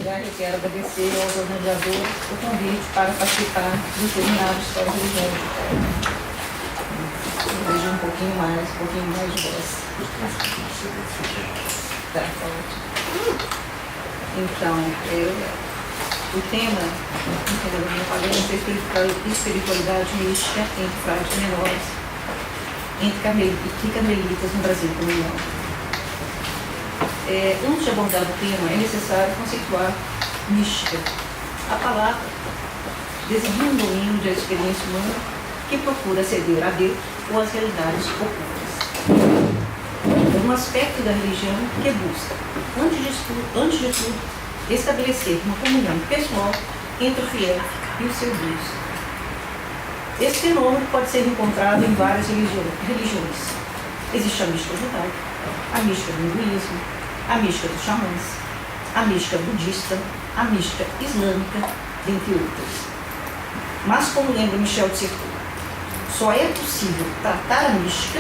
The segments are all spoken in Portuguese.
lugar, eu quero agradecer aos organizadores o convite para participar do seminário de História Religiosa. Vejo um pouquinho mais de voz. Tá, ótimo. Então, o tema da minha palestra é espiritualidade mística entre frades menores, entre carmelitas no Brasil colonial. Antes de abordar o tema, é necessário conceituar mística. A palavra designa um domínio da experiência humana que procura aceder a Deus ou às realidades ocultas. É um aspecto da religião que busca, antes de tudo, estabelecer uma comunhão pessoal entre o fiel e o seu Deus. Esse fenômeno pode ser encontrado em várias religiões. Existe a mística judaica, a mística do hinduísmo, a mística dos xamãs, a mística budista, a mística islâmica, dentre outras. Mas, como lembra Michel de Certeau, só é possível tratar a mística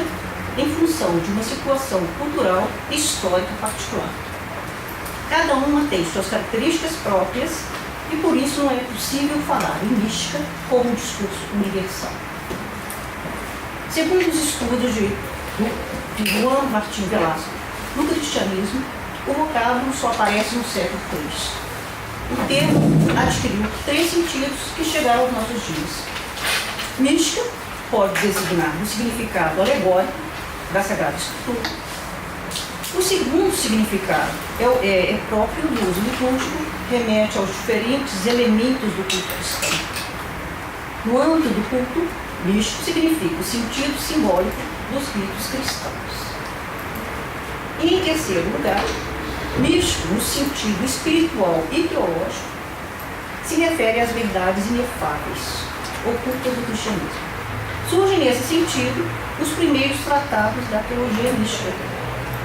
em função de uma situação cultural e histórica particular. Cada uma tem suas características próprias e por isso não é possível falar em mística como um discurso universal. Segundo os estudos de Juan Martín Velasco, no cristianismo, o vocábulo só aparece no século III. O termo adquiriu 3 sentidos que chegaram aos nossos dias. Mística pode designar o significado alegórico da Sagrada Escritura. O segundo significado é próprio do uso litúrgico, remete aos diferentes elementos do culto cristão. No âmbito do culto, místico significa o sentido simbólico dos ritos cristãos. E, em terceiro lugar, místico, no sentido espiritual e teológico, se refere às verdades inefáveis, ocultas do cristianismo. Surgem nesse sentido os primeiros tratados da teologia mística,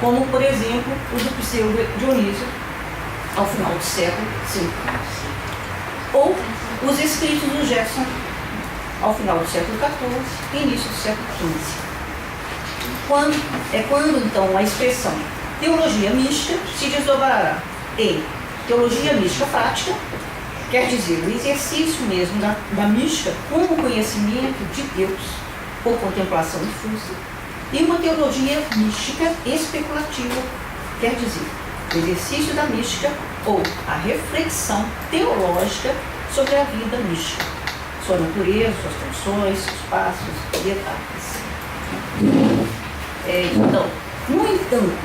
como, por exemplo, o do Pseudo Dionísio, ao final do século V, ou os escritos do Jefferson, ao final do século XIV e início do século XV. Quando, então, a expressão teologia mística se desdobrará em teologia mística prática, quer dizer, o exercício mesmo da mística como conhecimento de Deus por contemplação difusa, e uma teologia mística especulativa, quer dizer, o exercício da mística ou a reflexão teológica sobre a vida mística, sua natureza, suas funções, seus passos e etapas. Então, no entanto,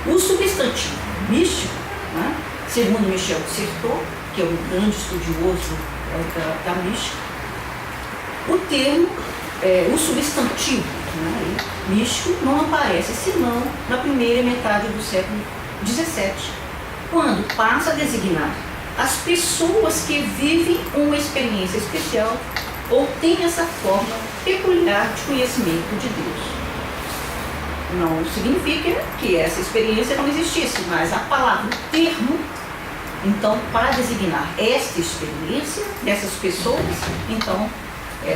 o substantivo místico, né, segundo Michel de Certeau, que é um grande estudioso da mística, o termo, o substantivo, né, místico não aparece senão na primeira metade do século XVII, quando passa a designar as pessoas que vivem uma experiência especial ou têm essa forma peculiar de conhecimento de Deus. Não significa que essa experiência não existisse, mas a palavra, o termo, então, para designar esta experiência dessas pessoas, então,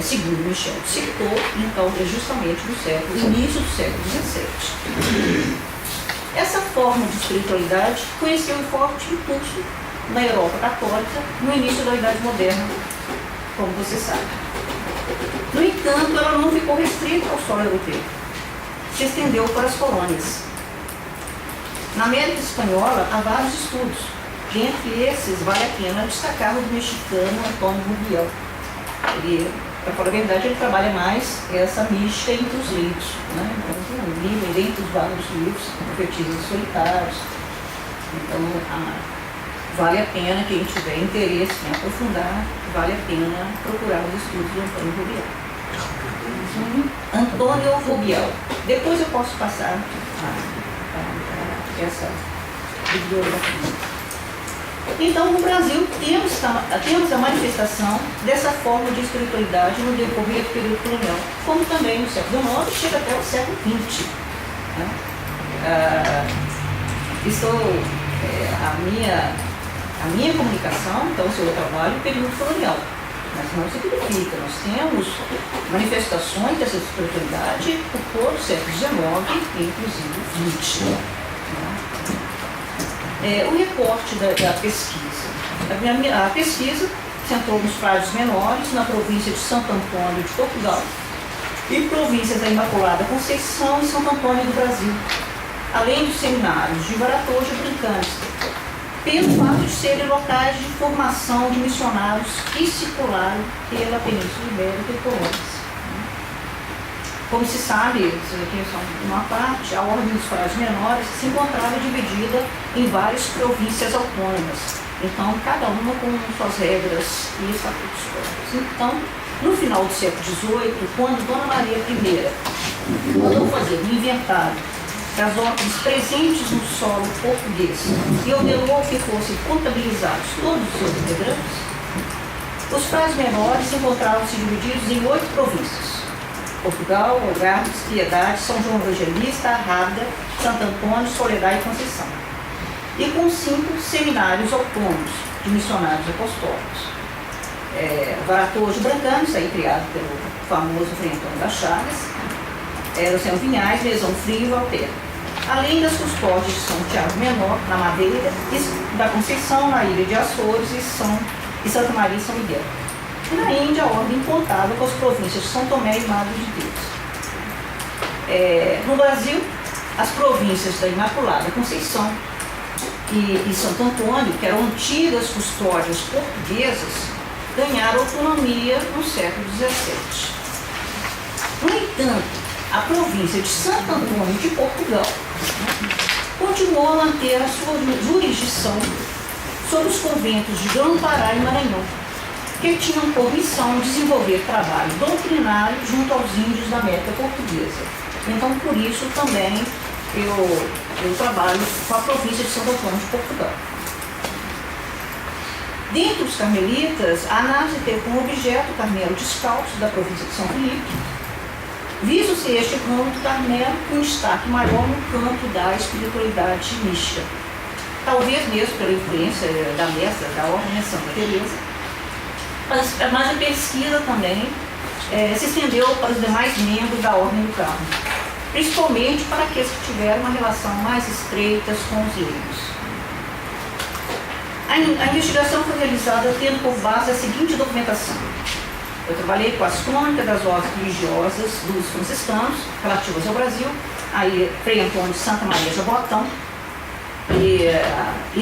segundo Michel de Certeau, então, é justamente do início do século XVII. Essa forma de espiritualidade conheceu um forte impulso na Europa católica no início da Idade Moderna, como você sabe. No entanto, ela não ficou restrita ao solo europeu. Se estendeu para as colônias. Na América Espanhola há vários estudos. Dentre esses, vale a pena destacar o do mexicano Antônio Rubiel. Para falar a verdade, ele trabalha mais essa mística entre os livros. Né? Então, um livro dentre os vários livros, Profetisas Solitários. Então, vale a pena, quem tiver interesse em aprofundar, vale a pena procurar os estudos do Antônio Rubiel. Antônio Rubiel. Depois eu posso passar essa bibliografia. Então, no Brasil, temos a manifestação dessa forma de espiritualidade no decorrer do período colonial, como também no século XIX, chega até o século XX. Né? A minha comunicação, então, o seu trabalho, é período colonial. Mas não significa, nós temos manifestações dessa espiritualidade por todo o século XIX e inclusive XX. Né? o recorte da pesquisa. A pesquisa centrou nos frades menores, na província de Santo Antônio de Portugal, e províncias da Imaculada Conceição e Santo Antônio do Brasil, além dos seminários de Varatojo e Brancânia, pelo fato de serem locais de formação de missionários que circularam pela Península Ibérica e colônias. Como se sabe, isso aqui é só uma parte, a ordem dos frades menores se encontrava dividida em várias províncias autônomas, então cada uma com suas regras e estatutos próprios. Então, no final do século XVIII, quando Dona Maria I mandou fazer um inventário das ordens presentes no solo português e ordenou que fossem contabilizados todos os seus integrantes, os frades menores encontravam-se divididos em 8 províncias: Portugal, Algarve, Piedade, São João Evangelista, Arrada, Santo Antônio, Soledade e Conceição, e com 5 seminários autônomos de missionários apostólicos. Varatojo e Brancânia, aí criado pelo famoso Frei Antônio das Chagas, São Vinhais, Mesão Frio e Valpera, além das custódias de São Tiago Menor, na Madeira, e da Conceição, na Ilha de Açores e Santa Maria e São Miguel. E na Índia, a ordem contava com as províncias de São Tomé e Madre de Deus. No Brasil, as províncias da Imaculada Conceição e Santo Antônio, que eram antigas custódias portuguesas, ganharam autonomia no século XVII. No entanto, a província de Santo Antônio de Portugal continuou a manter a sua jurisdição sobre os conventos de Grão-Pará e Maranhão, que tinham por missão desenvolver trabalho doutrinário junto aos índios da América Portuguesa. Então, por isso também eu trabalho com a província de Santo Antônio de Portugal. Dentre os carmelitas, a análise teve como objeto o Carmelo Descalço, da província de São Felipe, visto-se este ramo do Carmelo com destaque maior no campo da espiritualidade mística, talvez mesmo pela influência da mestra da Ordem de Santa Teresa, mas a pesquisa também se estendeu para os demais membros da Ordem do Carmo, principalmente para aqueles que tiveram uma relação mais estreita com os leigos. A investigação foi realizada tendo por base a seguinte documentação. Eu trabalhei com as crônicas das ordens religiosas dos franciscanos, relativas ao Brasil, aí Frei Antônio de Santa Maria Jabotão e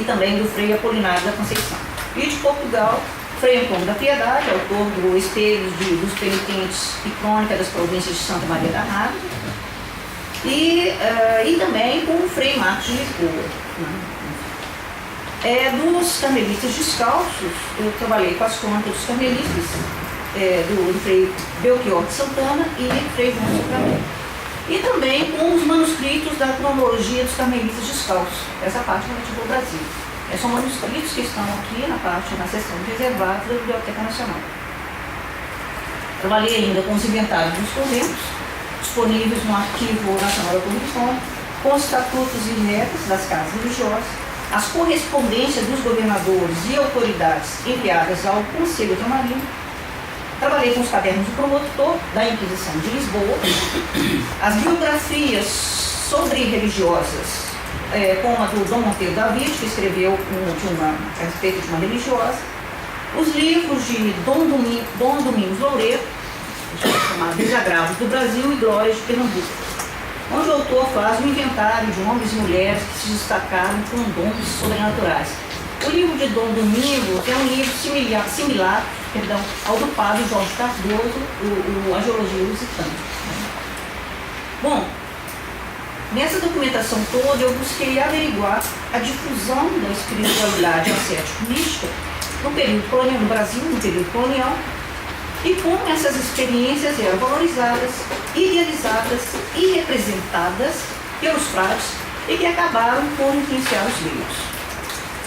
também do Frei Apolinário da Conceição. E de Portugal, Frei Antônio da Piedade, autor do Espelho dos Penitentes e Crônica das Províncias de Santa Maria da Rádio, e também com o Frei Marcos de Lisboa. Dos carmelitas descalços, eu trabalhei com as crônicas dos carmelitas, do Frei Belchior de Santana e Frei João Sacramento. E também com os manuscritos da cronologia dos carmelitas descalços, essa parte relativa ao Brasil. São manuscritos que estão aqui na seção reservada da Biblioteca Nacional. Trabalhei ainda com os inventários dos conventos, disponíveis no Arquivo Nacional da Convenção, com os estatutos e regras das casas religiosas, as correspondências dos governadores e autoridades enviadas ao Conselho Ultramarino. Trabalhei com os cadernos do promotor da Inquisição de Lisboa, as biografias sobre religiosas, como a do Dom Monteiro David, que escreveu a respeito de uma religiosa, os livros de Dom Domingos Loureiro, chamado Desagravos do Brasil e Glórias de Pernambuco, onde o autor faz um inventário de homens e mulheres que se destacaram com dons sobrenaturais. O livro de Dom Domingos é um livro similar ao do padre Jorge Cardoso, A Geologia Lusitana. Bom, nessa documentação toda eu busquei averiguar a difusão da espiritualidade ascético-mística no período colonial, no Brasil, no período colonial, e como essas experiências eram valorizadas, idealizadas e representadas pelos frades e que acabaram por influenciar os leigos.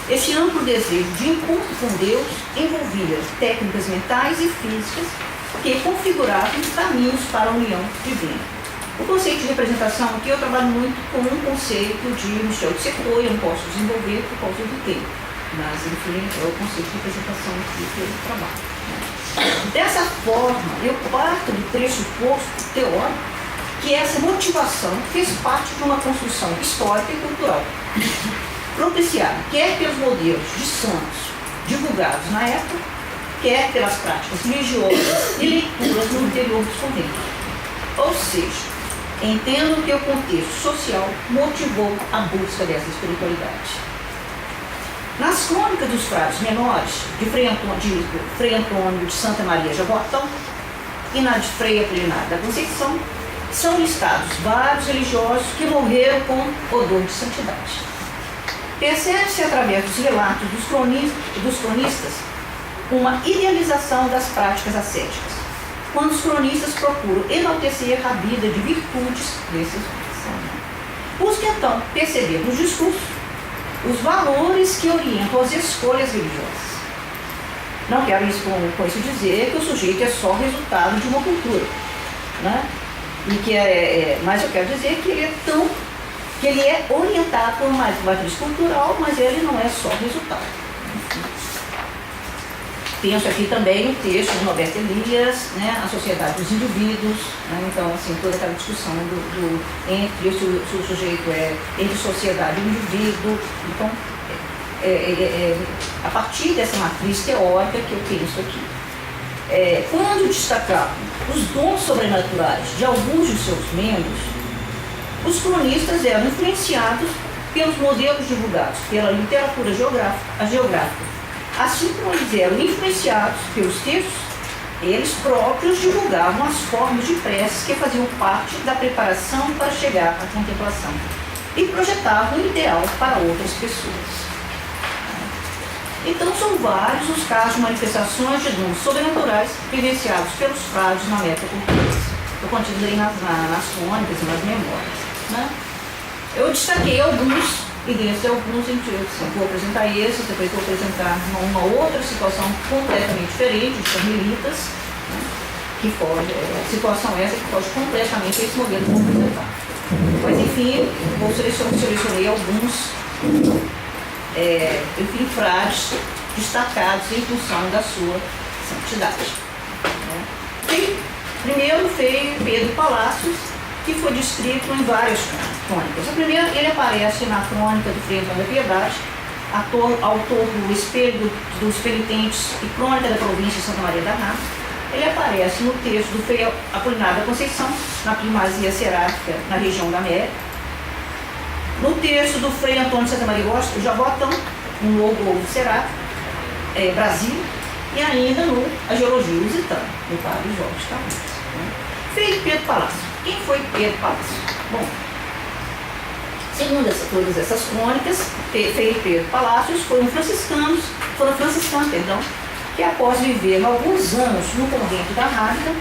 Esse amplo desejo de encontro com Deus envolvia técnicas mentais e físicas que configuravam caminhos para a união divina. O conceito de representação aqui eu trabalho muito com um conceito de Michel de Certeau, eu não posso desenvolver por causa do tempo, mas enfim, é o conceito de representação aqui que eu trabalho. Dessa forma, eu parto do pressuposto teórico que essa motivação fez parte de uma construção histórica e cultural. propiciada quer pelos modelos de santos divulgados na época, quer pelas práticas religiosas e leituras no interior dos conventos. Ou seja, entendo que o contexto social motivou a busca dessa espiritualidade. Nas crônicas dos frades menores, de Frei Antônio de Santa Maria Jabotão e na de Frei Apolinário da Conceição, são listados vários religiosos que morreram com odor de santidade. Percebe-se através dos relatos dos cronistas uma idealização das práticas ascéticas, quando os cronistas procuram enaltecer a vida de virtudes desses homens. Busca então perceber nos discursos os valores que orientam as escolhas religiosas. Não quero com isso dizer que o sujeito é só resultado de uma cultura, né? E que mas eu quero dizer que ele é orientado por uma matriz cultural, mas ele não é só resultado. Penso aqui também no texto do Norberto Elias, né, A Sociedade dos Indivíduos, né, então, assim, toda aquela discussão entre se o sujeito entre sociedade e indivíduo. Então, a partir dessa matriz teórica que eu penso aqui. Quando destacar os dons sobrenaturais de alguns de seus membros, os cronistas eram influenciados pelos modelos divulgados pela literatura geográfica. Assim como eles eram influenciados pelos textos, eles próprios divulgavam as formas de preces que faziam parte da preparação para chegar à contemplação e projetavam o ideal para outras pessoas. Então, são vários os casos de manifestações de dons sobrenaturais vivenciados pelos frades na América Portuguesa. Eu continuei nas crônicas e nas memórias, né? Eu destaquei alguns, e desses alguns eu vou apresentar esses, depois vou apresentar uma outra situação completamente diferente, de carmelitas, né? Que foge, situação essa que foge completamente a esse modelo que eu vou apresentar. Mas enfim, selecionei alguns frades destacados em função da sua santidade. Né? Primeiro foi Pedro Palácios, que foi descrito em várias crônicas. A primeira, ele aparece na crônica do Frei Antônio da Piedade, autor do Espelho dos Penitentes e Crônica da Província de Santa Maria da Rá. Ele aparece no texto do Frei Apolinário da Conceição, na primazia seráfica na região da América. No texto do Frei Antônio de Santa Maria Jabotão, no Logo Seráfico, Brasil, e ainda no A Geologia Lusitana, no Padre Jorge Camões. Frei Pedro Palácio. Quem foi Pedro Palácio? Bom, segundo todas essas crônicas, Frei Pedro Palácios foram franciscanos, que após viver alguns anos no convento da Rábida,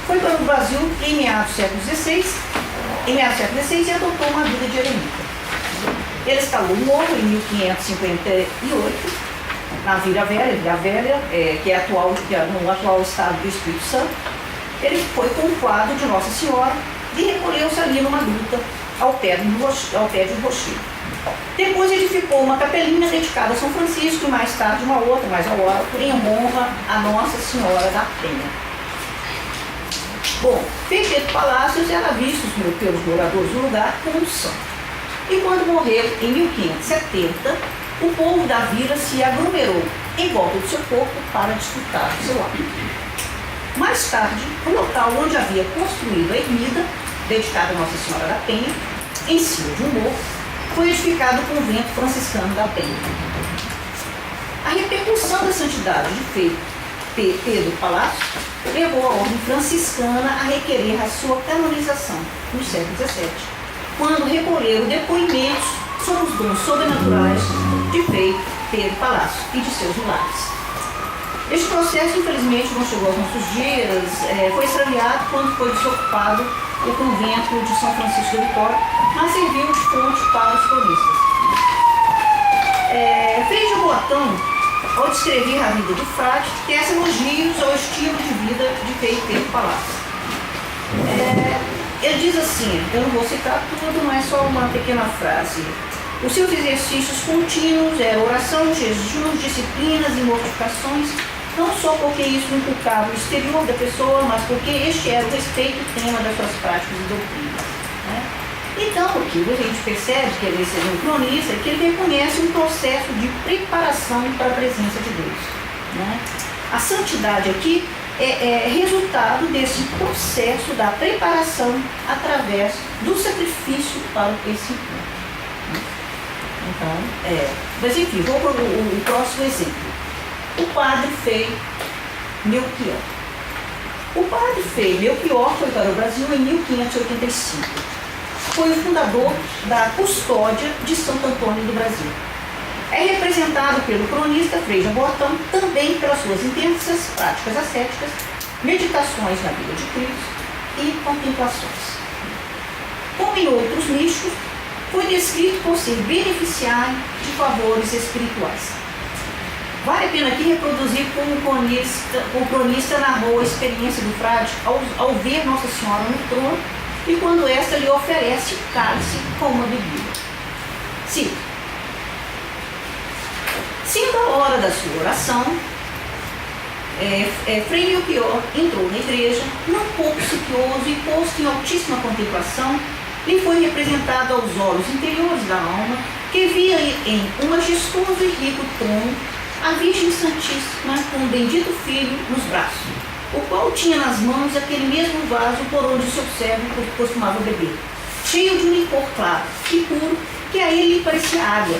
foi para o Brasil em meados do século XVI e adotou uma vida de eremita. Ele escalou o morro em 1558, na Vila Velha, que é no atual estado do Espírito Santo. Ele foi com o quadro de Nossa Senhora e recolheu-se ali numa gruta ao pé de um rochedo. Depois edificou uma capelinha dedicada a São Francisco e mais tarde uma outra, mais ao alto, em honra a Nossa Senhora da Penha. Bom, Pedro Palácios era visto pelos moradores do lugar como um santo. E quando morreu em 1570, o povo da vila se aglomerou em volta do seu corpo para disputar o seu hábito. Mais tarde, o local onde havia construído a ermida, dedicada a Nossa Senhora da Penha, em cima de um morro, foi edificado o convento franciscano da Penha. A repercussão da santidade de Pedro Palácio levou a ordem franciscana a requerer a sua canonização no século XVII, quando recolheram depoimentos sobre os dons sobrenaturais de Frei Pedro Palácio e de seus milagres. Este processo, infelizmente, não chegou aos nossos dias, foi extraviado quando foi desocupado o convento de São Francisco de Vitória, mas serviu de fonte para os cronistas. Frei Jabotão, ao descrever a vida do frade, tece elogios ao estilo de vida de Frei Pedro Palácio. Ele diz assim, eu não vou citar tudo, não é só uma pequena frase. Os seus exercícios contínuos eram oração, jejuns, disciplinas e mortificações, não só porque isso inculcava o exterior da pessoa, mas porque este era o respeito tema das suas práticas e doutrinas. Né? Então, o que a gente percebe, que esse é um cronista, é que ele reconhece um processo de preparação para a presença de Deus, né? A santidade aqui é resultado desse processo da preparação através do sacrifício para esse encontro. Então, mas enfim, vou para o próximo exemplo. O padre Frei Melchior. O padre Frei Melchior foi para o Brasil em 1585. Foi o fundador da Custódia de Santo Antônio do Brasil. É representado pelo cronista Frei Jaboatão também pelas suas intensas práticas ascéticas, meditações na vida de Cristo e contemplações. Como em outros místicos, foi descrito por ser beneficiário de favores espirituais. Vale a pena aqui reproduzir como o cronista narrou a experiência do frade ao ver Nossa Senhora no trono e quando esta lhe oferece o cálice com uma bebida. Sim. Sendo a hora da sua oração, Frei Melchior entrou na igreja, não pouco cipioso e posto em altíssima contemplação, lhe foi representado aos olhos interiores da alma, que via em um majestoso e rico trono a Virgem Santíssima com o bendito Filho nos braços, o qual tinha nas mãos aquele mesmo vaso por onde o seu servo costumava beber, cheio de um licor claro e puro, que a ele parecia água.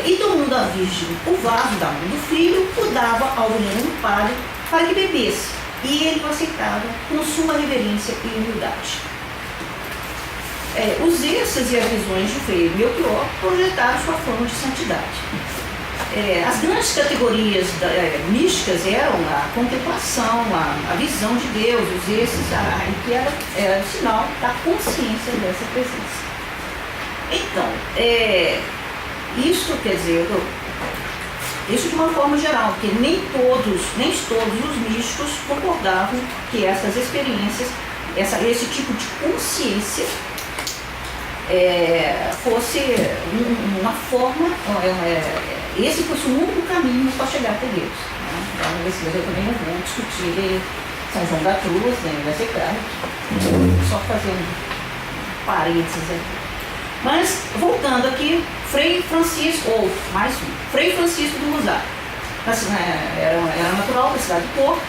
E tomando a Virgem o vaso da mão do filho, o dava ao venerando padre para que bebesse, e ele o aceitava com suma reverência e humildade. Os êxtases e as visões de Frei Melchior projetaram sua fama de santidade. As grandes categorias místicas eram a contemplação, a visão de Deus, os êxtases, que era o sinal da consciência dessa presença. Então, isso quer dizer, isso de uma forma geral, porque nem todos os místicos concordavam que essas experiências, esse tipo de consciência fosse uma forma, esse fosse o único caminho para chegar até Deus. Né? Então, nesse caso eu também não vou discutir São João da Cruz, nem vai ser claro, só fazer um parênteses aqui. Mas, voltando aqui, Frei Francisco do Rosário. Assim, era natural da cidade de Porto,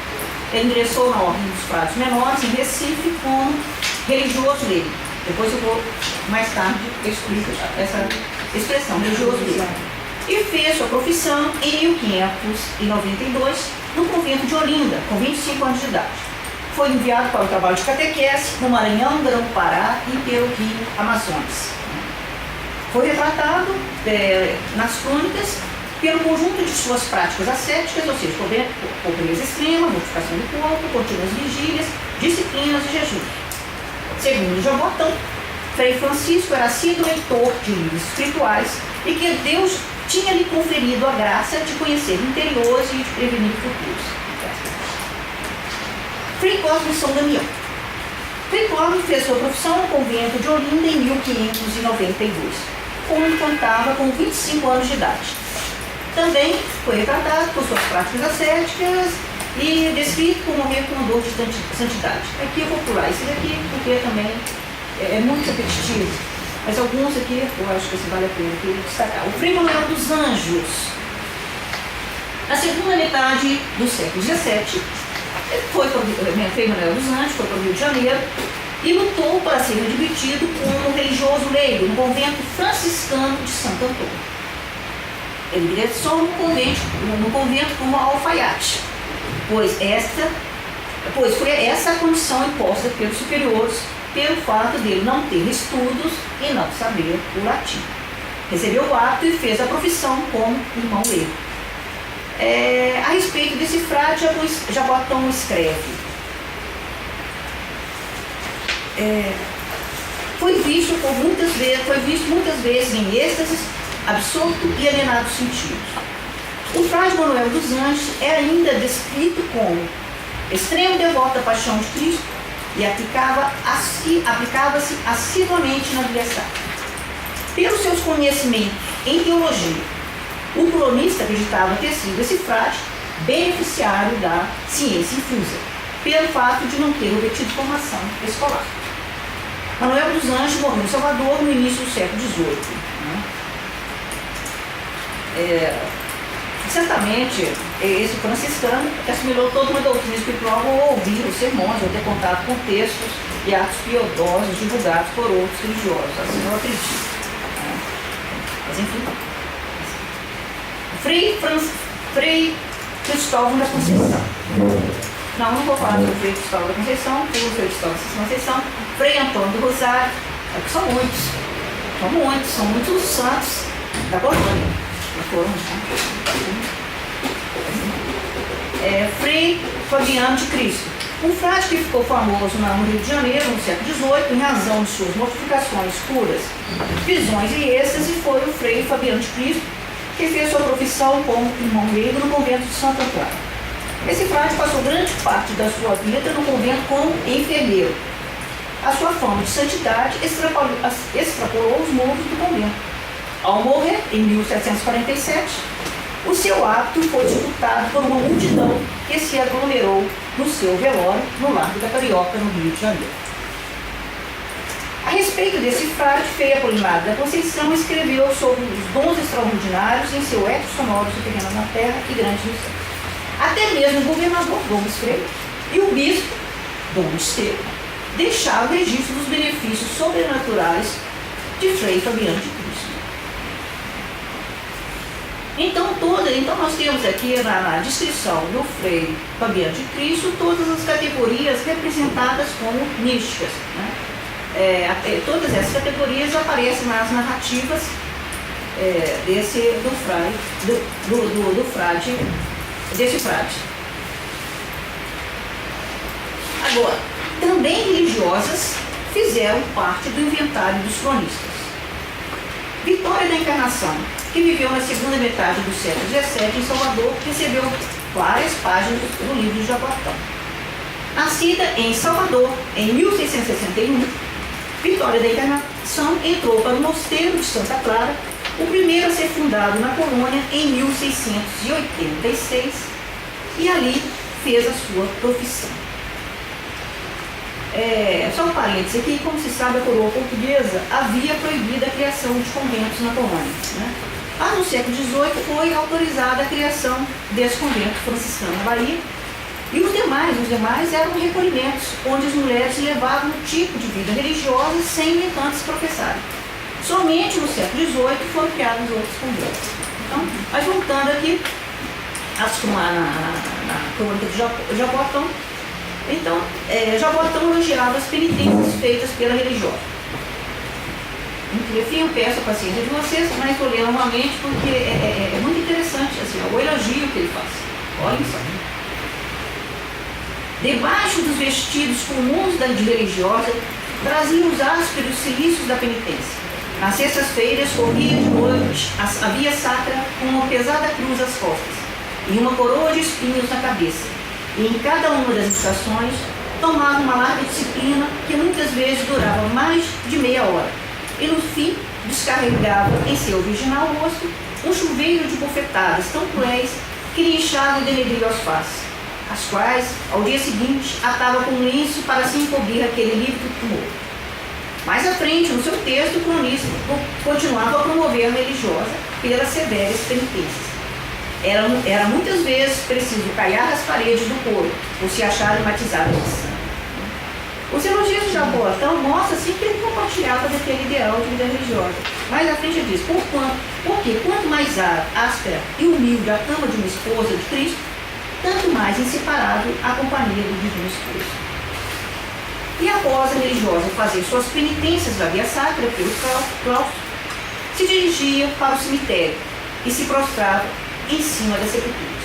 ele ingressou na Ordem dos Frades Menores, em Recife, como religioso leigo. Depois eu vou, mais tarde, explicar essa expressão, religioso leigo. E fez sua profissão em 1592, no convento de Olinda, com 25 anos de idade. Foi enviado para o trabalho de catequese no Maranhão, Grão-Pará e pelo Rio Amazonas. Foi retratado nas crônicas pelo conjunto de suas práticas ascéticas, ou seja, pobreza extrema, mortificação do corpo, contínuas vigílias, disciplinas e jejum. Segundo Jaboatão, Frei Francisco era assíduo leitor de livros espirituais e que Deus tinha lhe conferido a graça de conhecer interiores e de prevenir futuros. Frei Cosme São Damião. Frei Cosme fez sua profissão no convento de Olinda em 1592, quando contava com 25 anos de idade. Também foi retratado por suas práticas ascéticas e descrito como um reformador de santidade. Aqui eu vou pular esse daqui, porque também é muito repetitivo, mas alguns aqui eu acho que vale a pena destacar. O Frei Manuel dos Anjos. Na segunda metade do século XVII, Frei Manuel dos Anjos foi para o Rio de Janeiro e lutou para ser admitido como religioso leigo no convento franciscano de Santo Antônio. Ele ingressou no convento como alfaiate, pois foi essa a condição imposta pelos superiores pelo fato dele não ter estudos e não saber o latim. Recebeu o hábito e fez a profissão como irmão leigo. A respeito desse frade, Jaboatão escreve: foi visto muitas vezes em êxtases, absorto e alienado sentidos. O frade Manuel dos Anjos é ainda descrito como extremo devoto da paixão de Cristo e aplicava-se assiduamente na vida sacra. Pelos seus conhecimentos em teologia, o cronista acreditava ter sido esse frade beneficiário da ciência infusa, pelo fato de não ter obtido formação escolar. Manuel dos Anjos morreu em Salvador no início do século XVIII. Certamente, esse franciscano assimilou toda uma doutrina espiritual ao ouvir os sermões, ou ter contato com textos e atos piedosos divulgados por outros religiosos. Assim eu acredito. Mas enfim. Frei Cristóvão da Conceição. Não vou falar sobre Frei Cristóvão da Conceição, o Frei Cristóvão da Conceição, Frei Antônio do Rosário, que são muitos santos da Colônia. Frei Fabiano de Cristo, um frade que ficou famoso no Rio de Janeiro no século XVIII em razão de suas mortificações, curas, visões e êxtase, foi o Frei Fabiano de Cristo, que fez sua profissão como irmão leigo no convento de Santa Clara. Esse frade passou grande parte da sua vida no convento como enfermeiro. A sua fama de santidade extrapolou os muros do convento. Ao morrer, em 1747, o seu hábito foi disputado por uma multidão que se aglomerou no seu velório no Largo da Carioca, no Rio de Janeiro. A respeito desse frade, Frei Apolinário da Conceição escreveu sobre os dons extraordinários em seu Ecos Sonoros do Terreno na Terra e Grandes no Céu. Até mesmo o governador Gomes Freire e o bispo Dom Estevam deixaram o registro dos benefícios sobrenaturais de Frei Fabiano de Cristo. Então nós temos aqui na descrição do Frei Fabiano de Cristo todas as categorias representadas como místicas. Todas essas categorias aparecem nas narrativas desse frade. Agora, também religiosas fizeram parte do inventário dos cronistas. Vitória da Encarnação, que viveu na segunda metade do século XVII em Salvador, recebeu várias páginas do livro de Jaboatão. Nascida em Salvador em 1661, Vitória da Encarnação entrou para o Mosteiro de Santa Clara, o primeiro a ser fundado na colônia em 1686, e ali fez a sua profissão. Só um parênteses aqui, como se sabe, a coroa portuguesa havia proibido a criação de conventos na colônia. Mas no século XVIII foi autorizada a criação desse convento franciscano na Bahia, e os demais eram recolhimentos, onde as mulheres levavam um tipo de vida religiosa sem, no entanto, se professarem. Somente no século XVIII foram criados outros conventos. Então, mas voltando aqui, na crônica de Jaboatão, então, Jaboatão elogiava as penitências feitas pela religiosa. Enfim, eu peço a paciência de vocês, mas estou lendo novamente porque é muito interessante assim, o elogio que ele faz. Olhem só. Debaixo dos vestidos comuns da religiosa, traziam os ásperos cilícios da penitência. Nas sextas-feiras, corria de noite a via sacra com uma pesada cruz às costas e uma coroa de espinhos na cabeça. E em cada uma das estações, tomava uma larga disciplina que muitas vezes durava mais de meia hora. E no fim, descarregava em seu virginal rosto um chuveiro de bofetadas tão cruéis que lhe inchavam e denegriam as faces, as quais, ao dia seguinte, atava com um lenço para se encobrir aquele lívido tumor. Mais à frente, no seu texto, o cronista continuava a promover a religiosa pelas severas penitências. Era muitas vezes preciso caiar as paredes do coro, por se acharem batizadas de sangue. Os elogios de Jaboatão mostram assim que ele compartilhava daquele ideal de vida religiosa. Mais à frente ele diz, porque quanto mais áspera e humilde a cama de uma esposa de Cristo, tanto mais inseparável a companhia do divino esposo. E após a religiosa fazer suas penitências da via sacra pelo claustro, se dirigia para o cemitério e se prostrava em cima das sepulturas.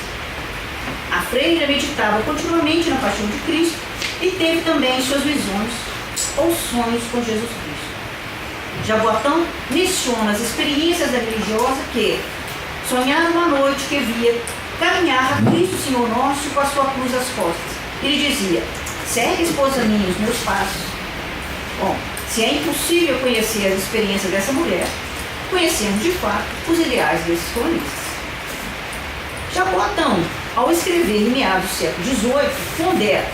A freira meditava continuamente na paixão de Cristo e teve também suas visões ou sonhos com Jesus Cristo. Jaboatão menciona as experiências da religiosa que sonharam uma noite que via caminhar a Cristo Senhor Nosso com a sua cruz às costas. Ele dizia, segue, esposa minha, os meus passos. Bom, se é impossível conhecer as experiências dessa mulher, conhecemos de fato os ideais desses cronistas. Jaboatão, ao escrever em meados do século XVIII, pondera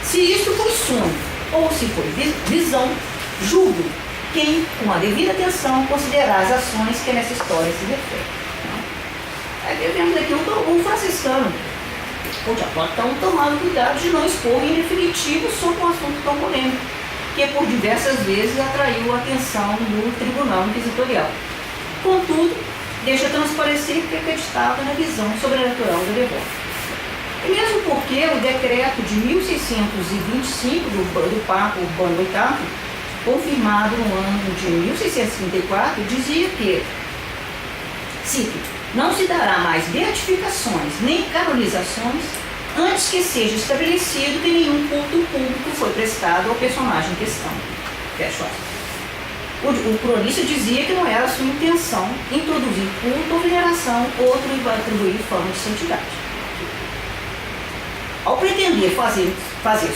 se isto foi sonho ou se foi visão, Julgo quem, com a devida atenção, considerar as ações que nessa história se referem. Aí vemos aqui um franciscano, o diácono, estão tomando cuidado de não expor em definitivo sobre um assunto tão polêmico, que por diversas vezes atraiu a atenção do Tribunal Inquisitorial. Contudo, deixa transparecer que acreditava na visão sobrenatural do devoto. E mesmo porque o decreto de 1625 do Papa Urbano VIII, confirmado no ano de 1634, dizia que, cito, não se dará mais beatificações nem canonizações antes que seja estabelecido que nenhum culto público foi prestado ao personagem em questão. Fecha aspas. O cronista dizia que não era sua intenção introduzir culto ou veneração, outro e atribuir fama de santidade. Ao pretender fazer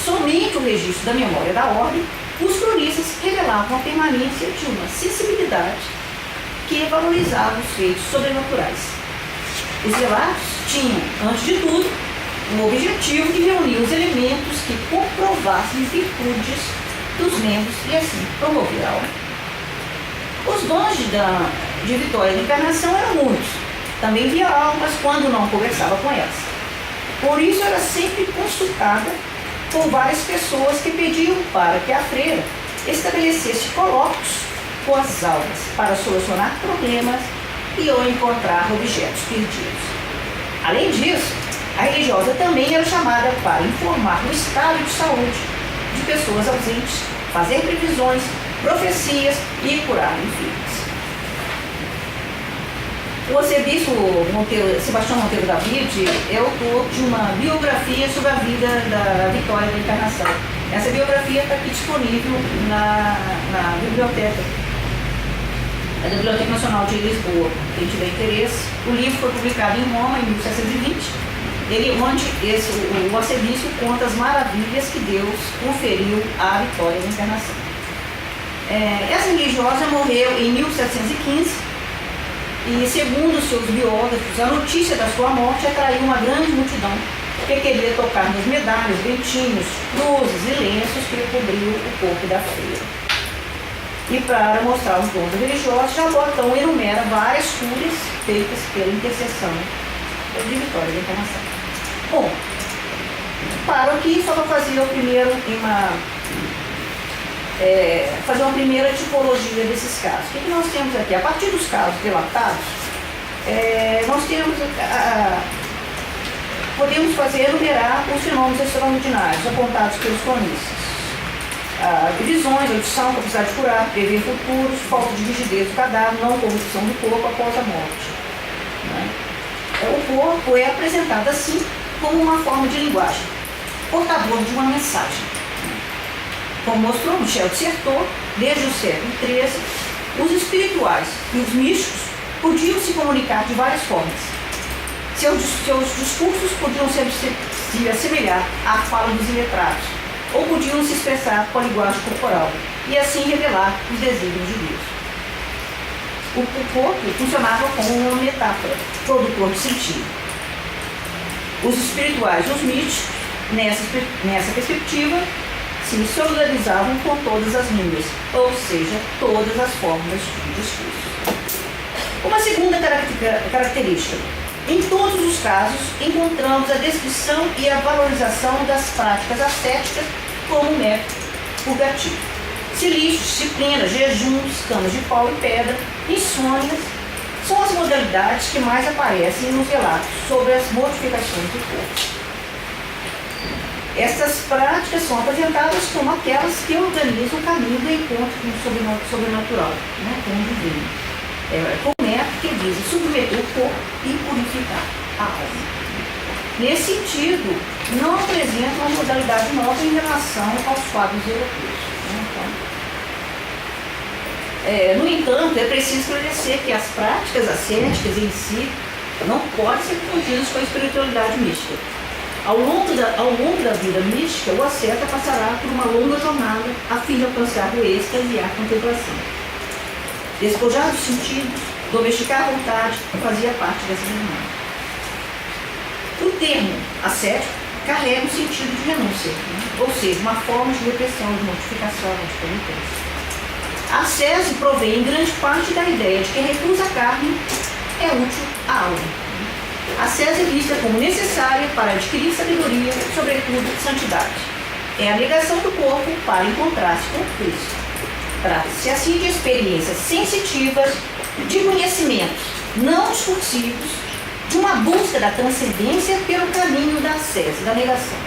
somente o registro da memória da ordem, os cronistas revelavam a permanência de uma sensibilidade que valorizava os feitos sobrenaturais. Os relatos tinham, antes de tudo, o objetivo de reunir os elementos que comprovassem virtudes dos membros e assim promover a ordem. Os dons de Vitória da Encarnação eram muitos. Também via almas quando não conversava com elas. Por isso era sempre consultada por várias pessoas que pediam para que a freira estabelecesse colóquios com as almas para solucionar problemas e ou encontrar objetos perdidos. Além disso, a religiosa também era chamada para informar o estado de saúde de pessoas ausentes, fazer previsões, profecias e curar enfermos. O arcebispo Sebastião Monteiro da Vide é autor de uma biografia sobre a vida da Vitória da Encarnação. Essa biografia está aqui disponível na biblioteca. É da Biblioteca Nacional de Lisboa. Quem tiver interesse. O livro foi publicado em Roma em 1720, onde o arcebispo conta as maravilhas que Deus conferiu à Vitória da Encarnação. Essa religiosa morreu em 1715 e, segundo seus biógrafos, a notícia da sua morte atraiu uma grande multidão que queria tocar nas medalhas, bentinhos, cruzes e lenços que cobriam o corpo da freira. E para mostrar os dons religiosos, Jabotão enumera várias curas feitas pela intercessão de Vitória da Encarnação. Bom, paro aqui só para fazer fazer uma primeira tipologia desses casos. O que nós temos aqui? A partir dos casos relatados, nós temos podemos enumerar os fenômenos extraordinários apontados pelos cronistas. Visões, audição, capacidade de curar, prever futuros, falta de rigidez do cadáver, não corrupção do corpo após a morte. Né? O corpo é apresentado assim como uma forma de linguagem, portador de uma mensagem. Como mostrou Michel de Certeau, desde o século XIII, os espirituais e os místicos podiam se comunicar de várias formas. Seus discursos podiam se assemelhar à fala dos iletrados, ou podiam se expressar com a linguagem corporal, e assim revelar os desígnios de Deus. O corpo funcionava como uma metáfora, produtor de sentido. Os espirituais e os místicos, nessa perspectiva, se solidarizavam com todas as línguas, ou seja, todas as formas de discurso. Uma segunda característica. Em todos os casos, encontramos a descrição e a valorização das práticas ascéticas como método purgativo. Silício, disciplina, jejuns, camas de pau e pedra, insônias, são as modalidades que mais aparecem nos relatos sobre as mortificações do corpo. Essas práticas são apresentadas como aquelas que organizam o caminho do encontro com o sobrenatural, com o divino. Com o método que visa submeter o corpo e purificar a alma. Nesse sentido, não apresenta uma modalidade nova em relação aos quadros europeus. No entanto, é preciso esclarecer que as práticas ascéticas em si não podem ser confundidas com a espiritualidade mística. Ao longo da vida mística, o asceta passará por uma longa jornada a fim de alcançar o êxtase e a contemplação. Despojar dos sentidos, domesticar a vontade, fazia parte dessa jornada. O termo ascético carrega o sentido de renúncia, ou seja, uma forma de repressão, de mortificação, de penitência. A SESI provém em grande parte da ideia de que a recusa à carne é útil à alma. A SESI é vista como necessária para adquirir sabedoria, sobretudo santidade. É a negação do corpo para encontrar-se com Cristo. Trata-se assim de experiências sensitivas, de conhecimentos não discursivos, de uma busca da transcendência pelo caminho da SESI, da negação.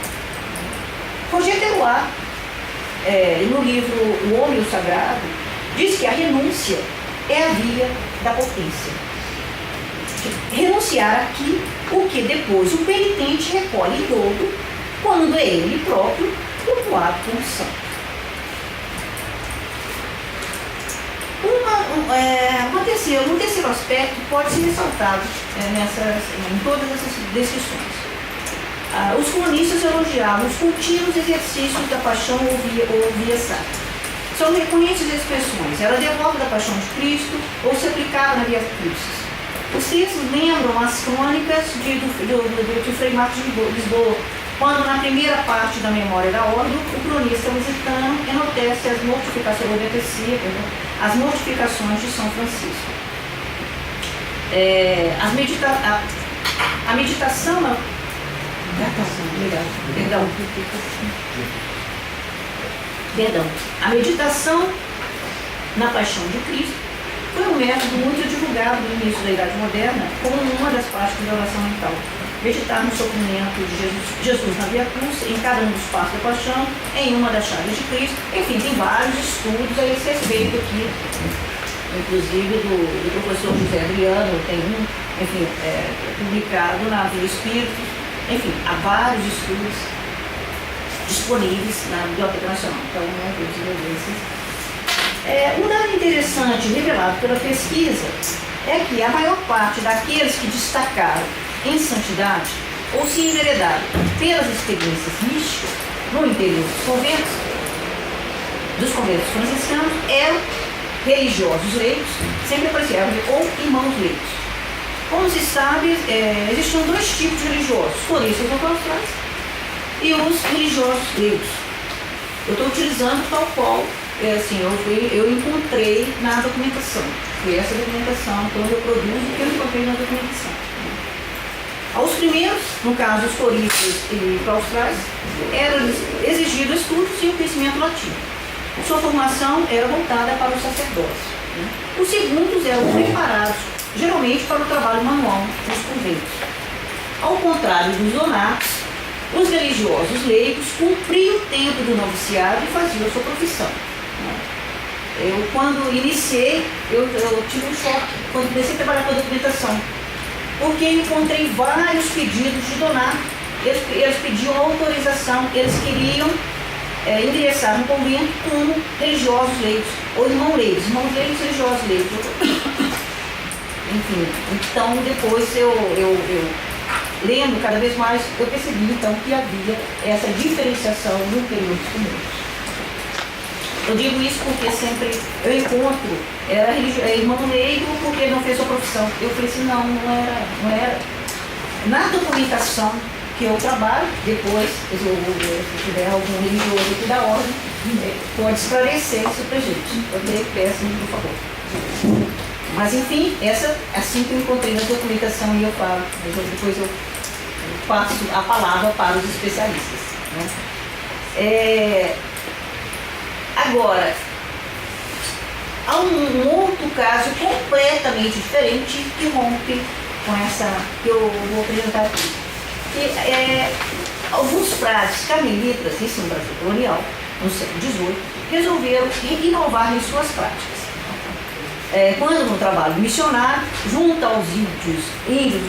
Roger Terroir, no livro O Homem e o Sagrado, diz que a renúncia é a via da potência. Renunciar aqui o que depois o penitente recolhe em dobro, quando é ele próprio cultuado como santo. Um terceiro aspecto pode ser ressaltado em todas essas descrições. Os cronistas elogiavam os contínuos exercícios da paixão ou via sacra. São reconhecidas expressões: era devota da paixão de Cristo ou se aplicava na via Crucis. Os textos lembram as crônicas de Frei Marcos de Lisboa, quando na primeira parte da memória da ordem, o cronista lusitano enaltece as mortificações de São Francisco. A meditação A meditação na paixão de Cristo foi um método muito divulgado no início da Idade Moderna como uma das práticas da oração mental. Meditar no sofrimento de Jesus na Via Cruz, em cada um dos passos da paixão, em uma das chagas de Cristo. Enfim, tem vários estudos a esse respeito aqui, inclusive do professor José Adriano, tem um, publicado na Via Espírito. Enfim, há vários estudos disponíveis na Biblioteca Nacional. Então, não vou desenvolver esses. Um dado interessante revelado pela pesquisa é que a maior parte daqueles que destacaram em santidade ou se enveredaram pelas experiências místicas no interior dos conventos franciscanos eram religiosos leigos, sempre apareciam, ou irmãos leigos. Como se sabe, existiam dois tipos de religiosos: os coristas ortodoxos e os religiosos leigos. Eu estou utilizando tal qual eu encontrei na documentação. Foi essa documentação, então eu produzo o que eu encontrei na documentação. Aos primeiros, no caso os coristas e claustrais, era exigido estudos e o conhecimento latino. Sua formação era voltada para o sacerdócio. Os segundos eram preparados, geralmente, para o trabalho manual nos conventos. Ao contrário dos donatos, os religiosos leigos cumpriam o tempo do noviciado e faziam a sua profissão. Eu, quando iniciei, eu tive um choque quando comecei a trabalhar com a documentação, porque encontrei vários pedidos de donar. Eles pediam autorização, eles queriam ingressar no convento como religiosos leigos, ou irmãos leigos, religiosos leigos. Enfim, então depois eu lendo cada vez mais, eu percebi então que havia essa diferenciação no interior dos conventos. Eu digo isso porque sempre eu encontro, era irmão leigo porque não fez sua profissão. Eu falei assim, não era. Na documentação que eu trabalho, depois, se tiver algum religioso aqui da ordem, pode esclarecer isso pra gente. Eu peço, por favor. Mas enfim, assim que eu encontrei na documentação e eu falo, depois eu passo a palavra para os especialistas. Né? Agora, há um outro caso completamente diferente que rompe com essa que eu vou apresentar aqui. Alguns frades carmelitas, isso no Brasil colonial, no século XVIII, resolveram inovar em suas práticas. Quando no trabalho missionário, junto aos índios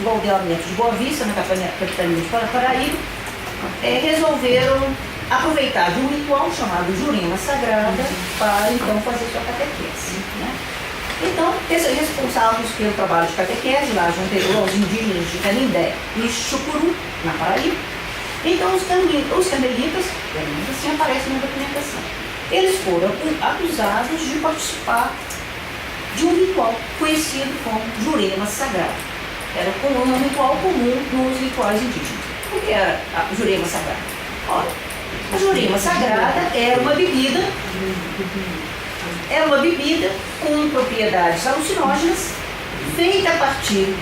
do aldeamento de Boa Vista, na capitania de Paraíba, resolveram aproveitar de um ritual chamado Jurema Sagrada para então fazer sua catequese. Né? Então, responsáveis pelo trabalho de catequese, lá junto aos indígenas de Canindé e Chucuru, na Paraíba. Então, os carmelitas, assim aparecem na documentação, eles foram acusados de participar de um ritual conhecido como Jurema Sagrada. Era um ritual comum nos rituais indígenas. O que era a Jurema Sagrada? Olha, a Jurema Sagrada era uma bebida é uma bebida com propriedades alucinógenas, feita a partir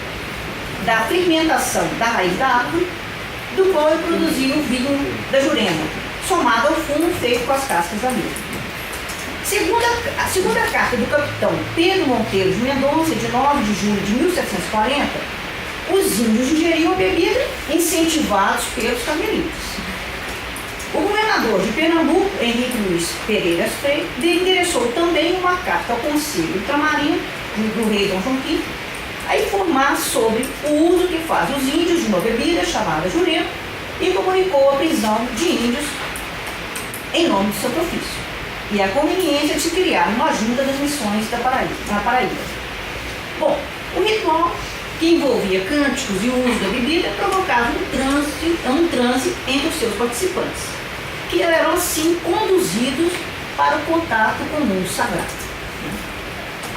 da fermentação da raiz da árvore, do qual é produzido o vinho da Jurema, somado ao fumo feito com as cascas da mesma. A segunda carta do capitão Pedro Monteiro de Mendonça, de 9 de julho de 1740, os índios ingeriam a bebida incentivados pelos carmelitas. O governador de Pernambuco, Henrique Luiz Pereira Freire, endereçou também uma carta ao Conselho Ultramarino do rei Dom João V a informar sobre o uso que fazem os índios de uma bebida chamada Jurema e comunicou a prisão de índios em nome do Santo Ofício e a conveniência de se criar uma junta das missões na Paraíba. Bom, o ritual, que envolvia cânticos e o uso da bebida, provocava um transe entre os seus participantes, que eram assim conduzidos para o contato com o mundo sagrado.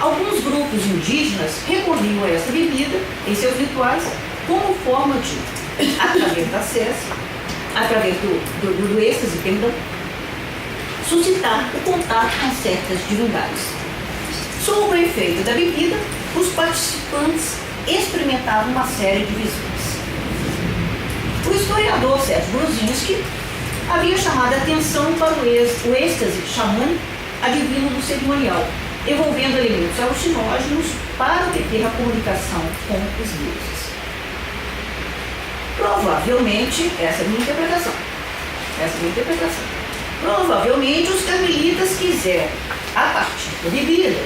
Alguns grupos indígenas recorriam a essa bebida em seus rituais como forma de, através da cesse, através do êxtase, suscitar o contato com certas divindades. Sob o efeito da bebida, os participantes experimentavam uma série de visões. O historiador Sérgio Brozinski havia chamado a atenção para o êxtase xamânico advindo do cerimonial, envolvendo elementos alucinógenos para obter a comunicação com os deuses. Provavelmente, essa é a minha interpretação. Provavelmente os carmelitas quiseram, a partir da bebida,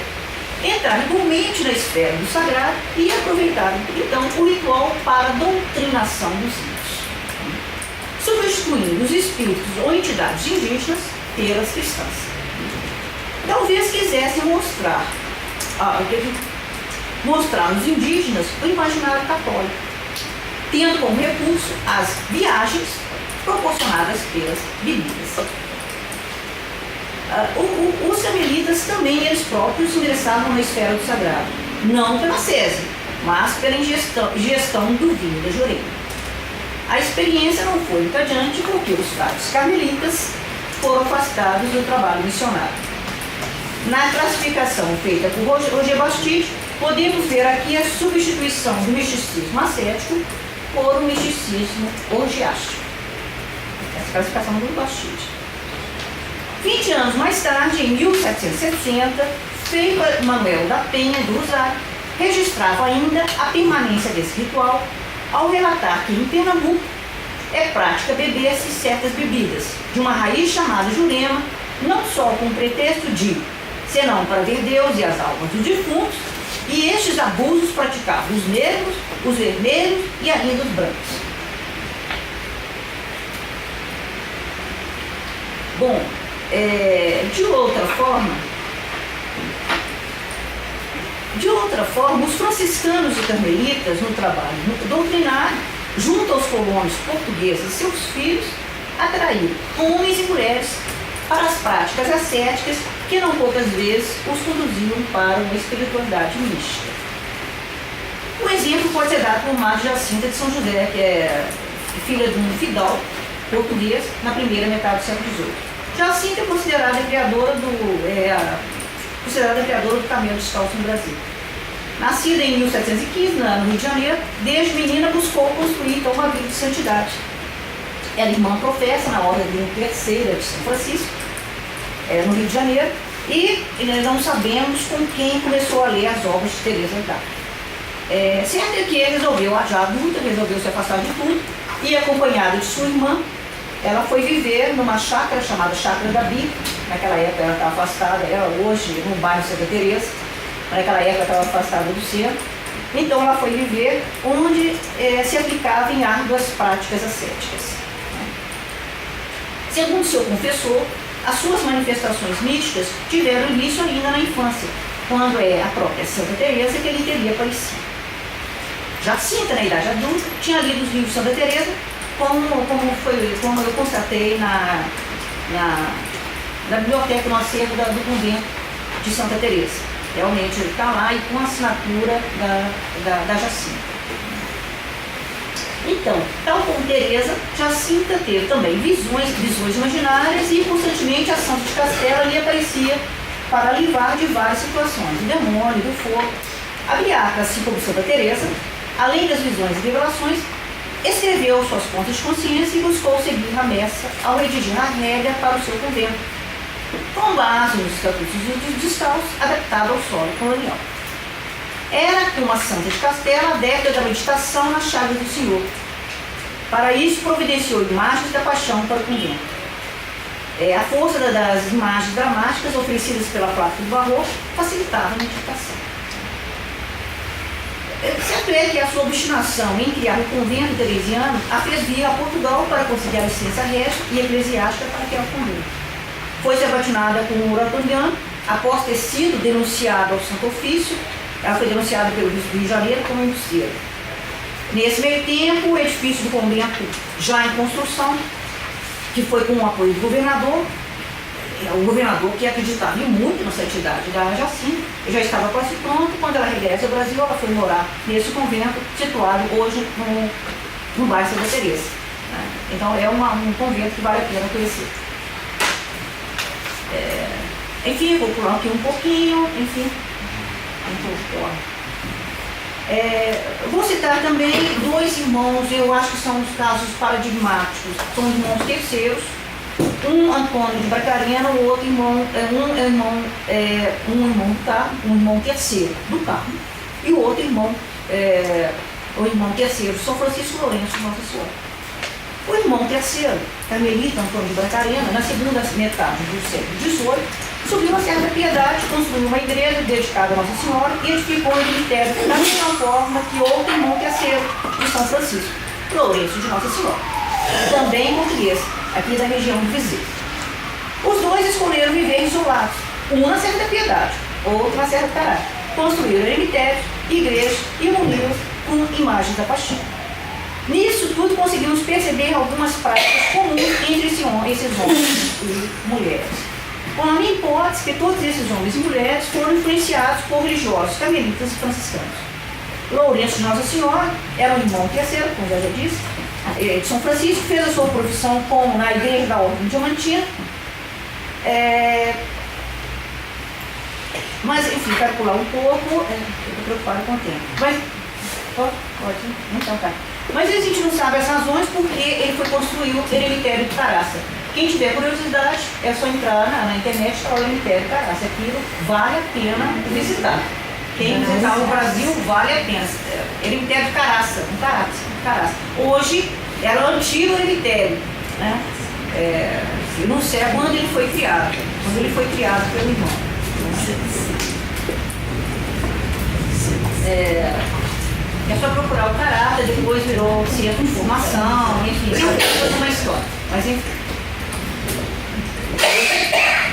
entrar igualmente na esfera do sagrado e aproveitaram, então, o ritual para a doutrinação dos índios, substituindo os espíritos ou entidades indígenas pelas cristãs. Talvez quisessem mostrar aos indígenas o imaginário católico, tendo como recurso as viagens proporcionadas pelas bebidas. Os carmelitas também, eles próprios, ingressavam na esfera do sagrado, não pela sese, mas pela ingestão do vinho da Jurema. A experiência não foi muito adiante porque os frades carmelitas foram afastados do trabalho missionário. Na classificação feita por Roger Bastide, podemos ver aqui a substituição do misticismo ascético por um misticismo orgiástico. Essa classificação do Bastide. 20 anos mais tarde, em 1760, Frei Manuel da Penha do Rosário registrava ainda a permanência desse ritual ao relatar que em Pernambuco é prática beber-se certas bebidas de uma raiz chamada Jurema, não só com o pretexto de, senão para ver Deus e as almas dos defuntos, e estes abusos praticavam os negros, os vermelhos e ainda os brancos. Bom, de outra forma, os franciscanos e carmelitas, no trabalho doutrinário, junto aos colonos portugueses e seus filhos, atraíram homens e mulheres para as práticas ascéticas que não poucas vezes os conduziam para uma espiritualidade mística. Um exemplo pode ser dado por Madre Jacinta de São José, que é filha de um fidalgo português na primeira metade do século XVIII. Jacinta é considerada a criadora do caminho descalço no Brasil. Nascida em 1715, no Rio de Janeiro, desde menina buscou construir então uma vida de santidade. Ela é irmã professa na Ordem Terceira de São Francisco, no Rio de Janeiro, e não sabemos com quem começou a ler as obras de Teresa d'Ávila. Certo é que resolveu, já adulta, resolveu se afastar de tudo, e acompanhada de sua irmã, ela foi viver numa chácara chamada Chácara da Bica. Naquela época ela estava afastada, hoje no bairro Santa Teresa, naquela época estava afastada do centro. Então ela foi viver onde se aplicava em árduas práticas ascéticas. Segundo seu confessor, as suas manifestações místicas tiveram início ainda na infância, quando a própria Santa Teresa que ele teria aparecido. Jacinta, na idade adulta, tinha lido os livros de Santa Teresa, como eu constatei na biblioteca, no acervo do convento de Santa Teresa. Realmente ele está lá e com a assinatura da Jacinta. Então, tal como Teresa, Jacinta teve também visões imaginárias e constantemente a Santa de Castela lhe aparecia para livrar de várias situações, do demônio, do fogo. A Beata, assim como Santa Teresa, além das visões e revelações, escreveu suas contas de consciência e buscou seguir a messa ao redigir a regra para o seu convento, com base nos estatutos dos descalços, adaptado ao solo colonial. Era uma santa de Castela, adepta da meditação nas chaves do Senhor. Para isso, providenciou imagens da paixão para o convento. A força das imagens dramáticas oferecidas pela placa do barroco facilitava a meditação. Certo é que a sua obstinação em criar o convento teresiano a fez vir a Portugal para conseguir a licença régia e eclesiástica para aquele convento. Foi sabatinada com um oratoriano, após ter sido denunciada ao Santo Ofício. Ela foi denunciada pelo Bispo do Rio de Janeiro como embusteira. Nesse meio tempo, o edifício do convento, já em construção, que foi com o apoio do governador, o governador que acreditava muito na santidade da Jacinta, já estava quase pronto. Quando ela regressa ao Brasil, ela foi morar nesse convento, situado hoje no bairro Santa Teresa. Então é um convento que vale a pena conhecer. Enfim, vou pular aqui um pouquinho, vou citar também dois irmãos, eu acho que são os casos paradigmáticos, são irmãos terceiros, um Antônio de Bracarena, o outro irmão, um irmão terceiro do Carmo, e o outro irmão, o irmão terceiro, São Francisco Lourenço de Nossa Senhora. O irmão terceiro, Carmelita Antônio de Bracarena, na segunda metade do século XVIII, subiu uma certa piedade, construiu uma igreja dedicada a Nossa Senhora e edificou um cemitério da mesma forma que outro irmão terceiro de São Francisco, Lourenço de Nossa Senhora, também português, aqui da região do Viseu. Os dois escolheram viver isolados, um na Serra da Piedade, outro na Serra do Cará. Construíram cemitérios, igrejas e muniram com imagens da paixão. Nisso tudo conseguimos perceber algumas práticas comuns entre esses homens e mulheres. Com a minha hipótese que todos esses homens e mulheres foram influenciados por religiosos carmelitas e franciscanos. Lourenço de Nossa Senhora era um irmão terceiro, como eu já disse, de São Francisco, fez a sua profissão na igreja da Ordem Diamantina. Mas, enfim, quero pular um pouco, estou preocupado com o tempo. Mas, pode, então tá. Mas a gente não sabe as razões porque ele foi construir o cemitério de Caraça. Quem tiver curiosidade, é só entrar na internet e está o cemitério de Caraça. Aquilo vale a pena visitar. Quem visitar o Brasil, vale a pena. Cemitério de Caraça, Caraça. Hoje, era o antigo cemitério, né? Eu não sei quando ele foi criado. Quando ele foi criado pelo irmão. É só procurar o Caraça, depois virou centro de formação, enfim, toda uma história. Mas enfim.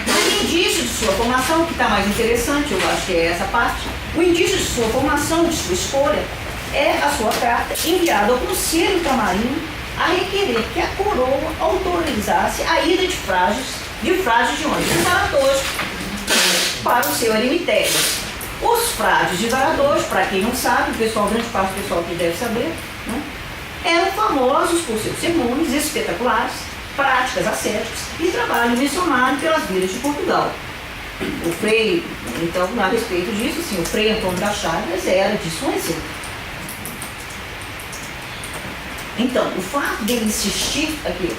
O indício de sua formação, que está mais interessante, eu acho que é essa parte, o indício de sua formação, de sua escolha, é a sua carta enviada ao Conselho Camarino a requerer que a coroa autorizasse a ida de frades de onde? De Varadores, para o seu eremitério. Os frades de Varadores, para quem não sabe, grande parte do pessoal que deve saber, né, eram famosos por seus sermões espetaculares, práticas ascéticas e trabalho missionário pelas vilas de Portugal. O Frei, então, a respeito disso, assim, o Frei Antônio da Chagas era de São Francisco. Então, o fato dele insistir aqui,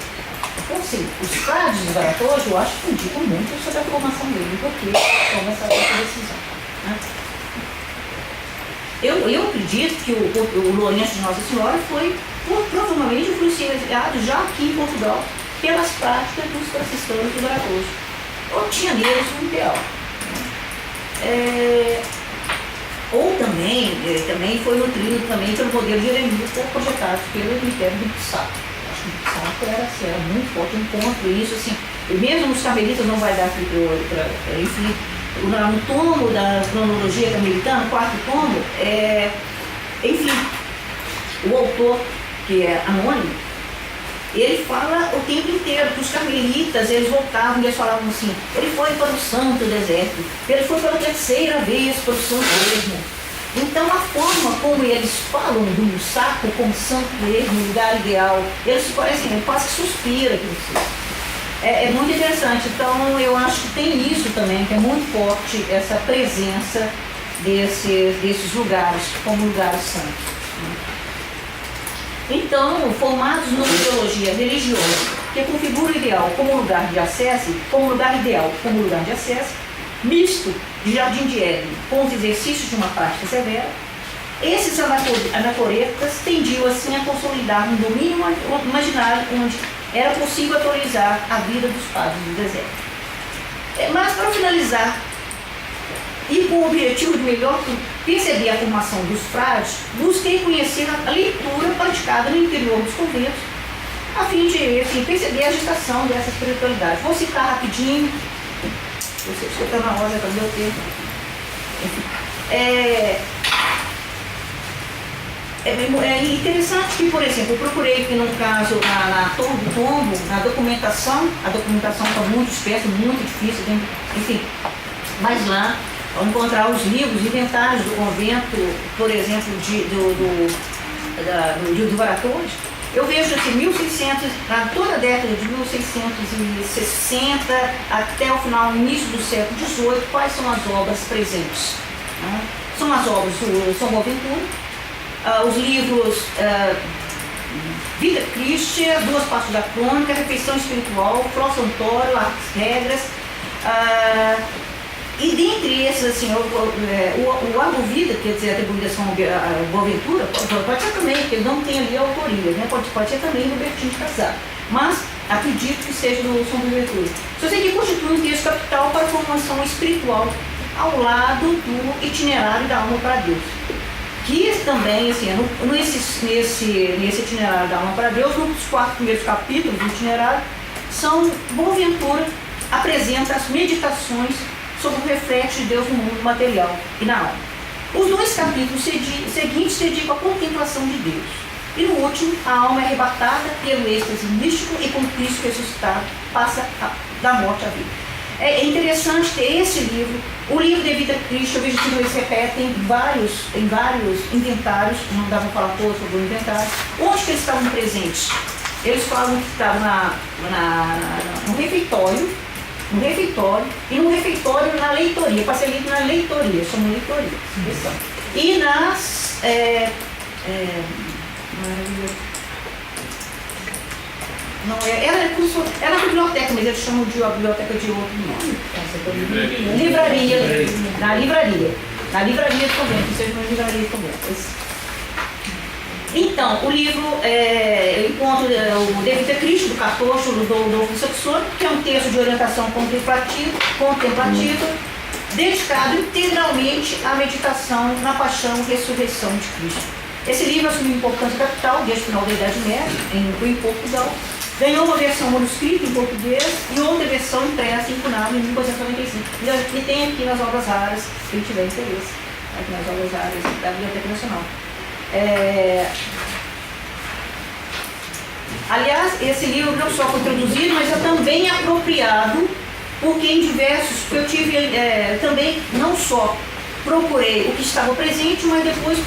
então, assim, os frades de Varadores, eu acho que indicam muito sobre a formação dele, porque toma essa decisão. Eu acredito que o Lourenço de Nossa Senhora foi provavelmente influenciado já aqui em Portugal pelas práticas dos franciscanos do Varadores. Ou tinha neles um ideal. Ou também foi nutrido também pelo modelo de eremita projetado pelo Império do Pissarro. Acho que o Pissarro era muito forte, eu encontro isso, assim, mesmo nos carmelitas não vai dar aqui para enfim. No tomo da cronologia carmelitana, o quarto tomo, enfim, o autor, que é anônimo, ele fala o tempo inteiro que os carmelitas, eles voltavam e eles falavam assim, ele foi para o santo deserto, ele foi pela terceira vez para o santo ermo. Então a forma como eles falam do saco como santo ermo, lugar ideal, eles parecem, quase que suspira aqui no céu. É muito interessante. Então, eu acho que tem isso também, que é muito forte, essa presença desses lugares, como lugares santos. Então, formados numa ideologia religiosa que configura o ideal como lugar de acesso, misto de jardim de Éden com os exercícios de uma prática severa, esses anacoretas tendiam assim a consolidar um domínio imaginário onde era possível autorizar a vida dos padres do deserto. Mas, para finalizar, e com o objetivo de melhor perceber a formação dos frades, busquei conhecer a leitura praticada no interior dos conventos, a fim de perceber a agitação dessa espiritualidade. Vou citar rapidinho, você está na hora para o meu tempo. É interessante que, por exemplo, eu procurei que no caso na Torre do Tombo, na documentação, a documentação está muito espessa, muito difícil, enfim, mas lá ao encontrar os livros, inventários do convento, por exemplo, do Varatores, eu vejo assim, 1600, toda a década de 1660 até o final, início do século XVIII, quais são as obras presentes? Né? São as obras do São Boaventura, os livros Vida Crística, Duas Partes da Crônica, Refeição Espiritual, Flor Santório, As Regras, e dentre esses, assim, o Argo Vida, quer dizer, atribuída a São Boaventura, pode ser também, porque ele não tem ali a autoria, né? Pode ser também do Bertinho de Casar, mas acredito que seja do São Boaventura. Só sei que constitui um texto capital para a formação espiritual ao lado do itinerário da alma para Deus. Que também, assim, nesse itinerário da alma para Deus, nos 4 primeiros capítulos do itinerário, São Boaventura apresenta as meditações sobre o reflexo de Deus no mundo material e na alma. Os 2 capítulos seguintes se dedicam à contemplação de Deus. E no último, a alma é arrebatada pelo êxtase místico e com Cristo ressuscitado passa da morte à vida. É interessante ter esse livro, o livro de Vida Cristo, eu vejo que eles repetem em vários inventários, não dá para falar todos sobre o inventário, onde que eles estavam presentes. Eles falam que estavam no refeitório, e no refeitório na leitoria, para ser lido na leitoria, chama leitoria. E nas. Era a biblioteca, mas eles chamam de a biblioteca de outro nome. Livraria. Na livraria do convento, seja na livraria do convento. Então, o livro, eu encontro o De Vida Cristo, do Cartocho, do Rodolfo Saxoni, que é um texto de orientação contemplativa, dedicado integralmente à meditação na paixão e ressurreição de Cristo. Esse livro assumiu importância capital desde o final da Idade Média, em Portugal. Ganhou uma versão manuscrita em português e outra versão impressa em Cunhal em 1995. E tem aqui nas obras raras, quem tiver interesse, aqui nas obras raras da Biblioteca Nacional. Aliás, esse livro não só foi traduzido, mas é também apropriado, porque em diversos, eu tive também, não só procurei o que estava presente, mas depois eu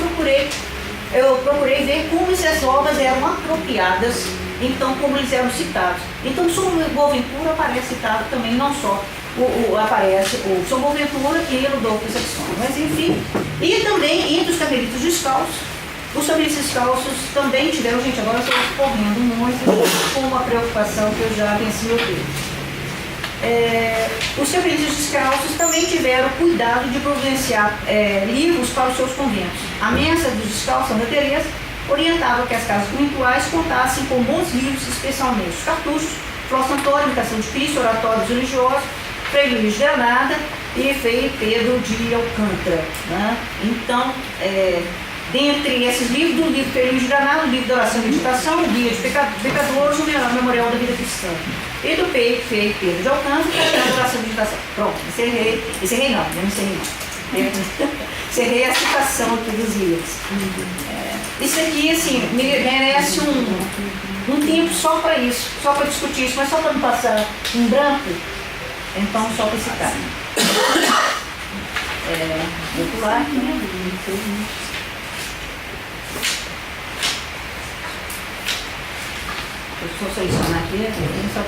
procurei ver como essas obras eram apropriadas, então como eles eram citados. Então São Boaventura aparece citado também, não só aparece o São Boaventura e o Rodolfo Saxoni, mas enfim, e também entre os carmelitas descalços. Os carmelitas descalços também tiveram, gente, agora eu estou correndo muito, com uma preocupação que eu já venci o tempo. Os carmelitas descalços também tiveram cuidado de providenciar livros para os seus conventos. A mesa dos descalços, Santa Teresa, orientava que as casas conventuais contassem com bons livros, especialmente os cartuchos, Flor Santório, Imitação de Cristo, Oratórios Religiosos, Frei Luís de Granada e Frei Pedro de Alcântara. Né? Então, dentre esses livros, do livro Frei Luís de Granada, o livro da Oração e Meditação, o Guia de Pecadores, o Memorial da Vida Cristã. E do Frei Pedro de Alcântara, a Oração e Meditação. Pronto, encerrei não. Encerrei a citação aqui dos livros. Isso aqui, assim, merece um tempo só para isso, só para discutir isso, mas só para não passar em branco, então só para citar. Vou pular aqui, né? Eu vou selecionar aqui, só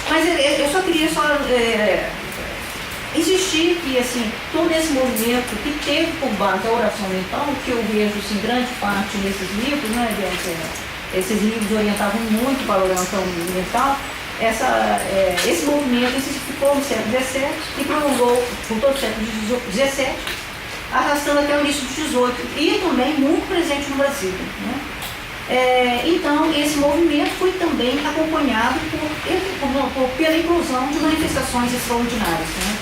Mas eu só queria insistir que, assim, todo esse movimento que teve por base a oração mental, que eu vejo, assim, grande parte nesses livros, né, esses livros orientavam muito para a oração mental, esse movimento intensificou no século XVII e prolongou por todo o século XVII, arrastando até o início do XVIII, e também muito presente no Brasil, né? Então, esse movimento foi também acompanhado pela inclusão de manifestações extraordinárias, né?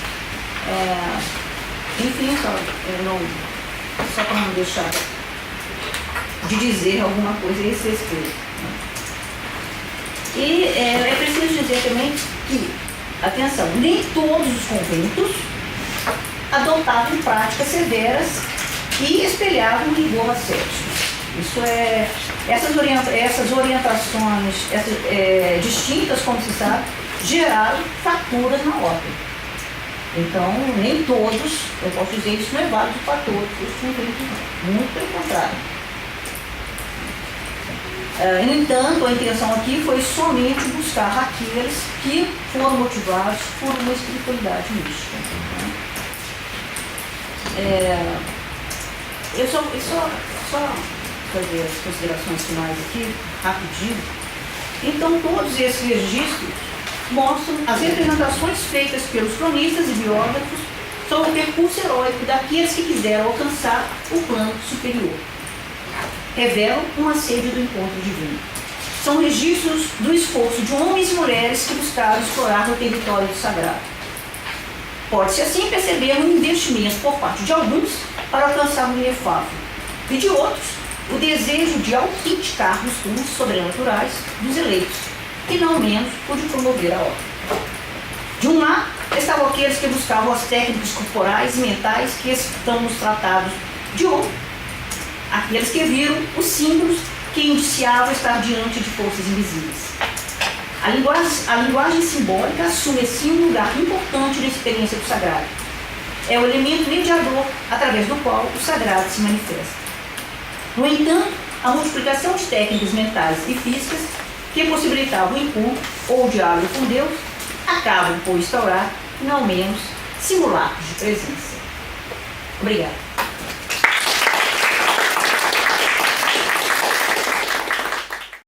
Enfim, só para não deixar de dizer alguma coisa a esse respeito, né? E é preciso dizer também que, atenção, nem todos os conventos adotavam práticas severas e espelhavam rigor ascético. Isso essas orientações distintas, como se sabe, geraram fraturas na ordem. Então, nem todos, eu posso dizer, isso não é válido para todos os conventos, muito pelo contrário. No entanto, a intenção aqui foi somente buscar aqueles que foram motivados por uma espiritualidade mística. Eu só fazer as considerações finais aqui, rapidinho. Então, todos esses registros mostram as representações feitas pelos cronistas e biógrafos sobre o percurso heróico daqueles que quiseram alcançar o plano superior. Revelam uma sede do encontro divino. São registros do esforço de homens e mulheres que buscaram explorar o território do sagrado. Pode-se assim perceber um investimento por parte de alguns para alcançar o inefável, e de outros o desejo de autenticar os dons sobrenaturais dos eleitos, e não menos o de promover a obra. De um lado, estavam aqueles que buscavam as técnicas corporais e mentais que estão nos tratados. De outro, aqueles que viram os símbolos que indiciavam estar diante de forças invisíveis. A linguagem simbólica assume assim um lugar importante na experiência do sagrado. É o elemento mediador através do qual o sagrado se manifesta. No entanto, a multiplicação de técnicas mentais e físicas que possibilitavam o encontro ou o diálogo com Deus acabam por instaurar, não menos, simulacros de presença. Obrigada.